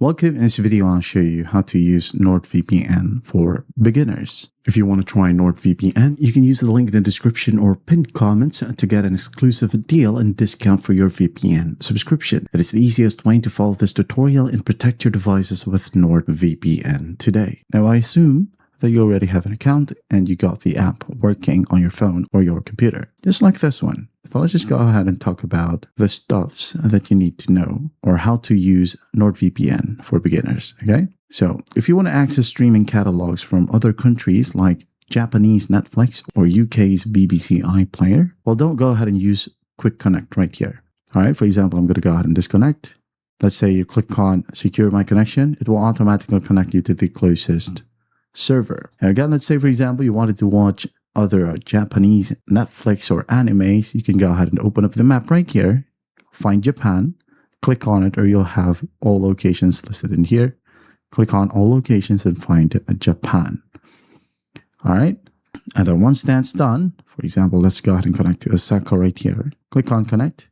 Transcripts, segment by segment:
Welcome. In this video, I'll show you how to use NordVPN for beginners. If you want to try NordVPN, you can use the link in the description or pinned comments to get an exclusive deal and discount for your VPN subscription. It is the easiest way to follow this tutorial and protect your devices with NordVPN today. Now, I assume that you already have an account and you got the app working on your phone or your computer, just like this one. So let's just go ahead and talk about the stuffs that you need to know or how to use NordVPN for beginners, okay? So if you want to access streaming catalogs from other countries like Japanese Netflix or UK's BBC iPlayer, well, don't go ahead and use Quick Connect right here. All right, for example, I'm going to go ahead and disconnect. Let's say you click on Secure My Connection. It will automatically connect you to the closest server. And again, let's say, for example, you wanted to watch other Japanese Netflix or animes. You can go ahead and open up the map right here, find Japan, click on it, or you'll have all locations listed in here. Click on all locations and find Japan. All right. And then once that's done, for example, let's go ahead and connect to Osaka right here. Click on connect.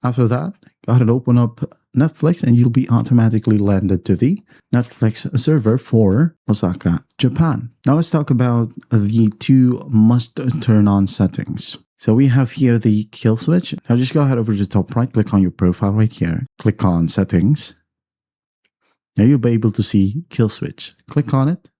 After that, go ahead and open up Netflix and you'll be automatically landed to the Netflix server for Osaka, Japan. Now let's talk about the two must turn on settings. So we have here the kill switch. Now just go ahead over to the top right, click on your profile right here, click on settings. Now you'll be able to see kill switch. Click on it.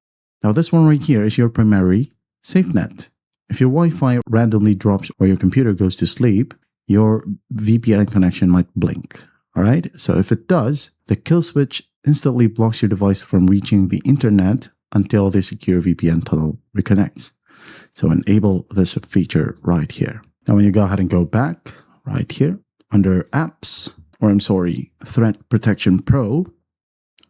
Now this one right here is your primary safe net. If your Wi-Fi randomly drops or your computer goes to sleep, your VPN connection might blink. All right. So if it does, the kill switch instantly blocks your device from reaching the internet until the secure VPN tunnel reconnects. So enable this feature right here. Now, when you go ahead and go back right here under apps, Threat Protection Pro.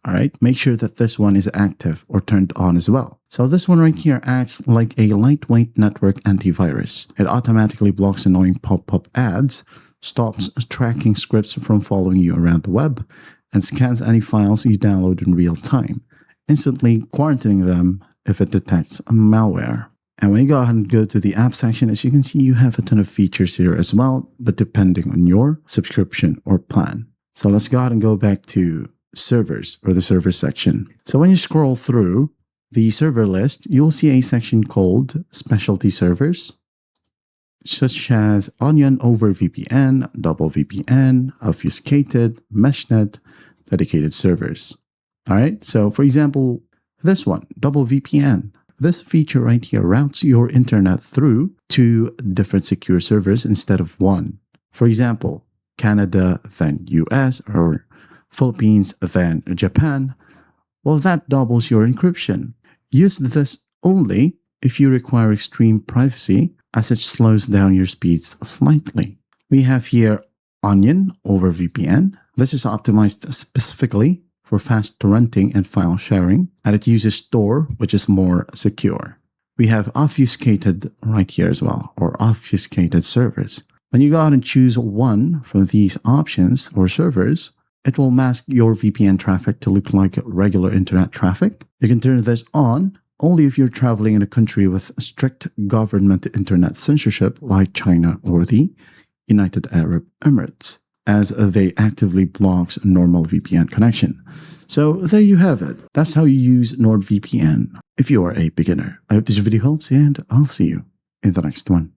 All right, make sure that this one is active or turned on as well. So this one right here acts like a lightweight network antivirus. It automatically blocks annoying pop-up ads, stops tracking scripts from following you around the web, and scans any files you download in real time, instantly quarantining them if it detects malware. And when you go ahead and go to the app section, as you can see, you have a ton of features here as well, but depending on your subscription or plan. So let's go ahead and go back to servers or the server section. So when you scroll through the server list, you'll see a section called specialty servers, such as Onion over VPN, Double VPN, Obfuscated, MeshNet, dedicated servers. All right. So for example, this one, Double VPN. This feature right here routes your internet through two different secure servers instead of one. For example, Canada, then US, or Philippines, then Japan. Well, that doubles your encryption. Use this only if you require extreme privacy, as it slows down your speeds slightly. We have here Onion over VPN. This is optimized specifically for fast torrenting and file sharing, and it uses Tor, which is more secure. We have Obfuscated right here as well, or Obfuscated servers. When you go out and choose one from these options or servers, it will mask your VPN traffic to look like regular internet traffic. You can turn this on only if you're traveling in a country with strict government internet censorship like China or the United Arab Emirates, as they actively blocks normal VPN connection. So there you have it. That's how you use NordVPN if you are a beginner. I hope this video helps and I'll see you in the next one.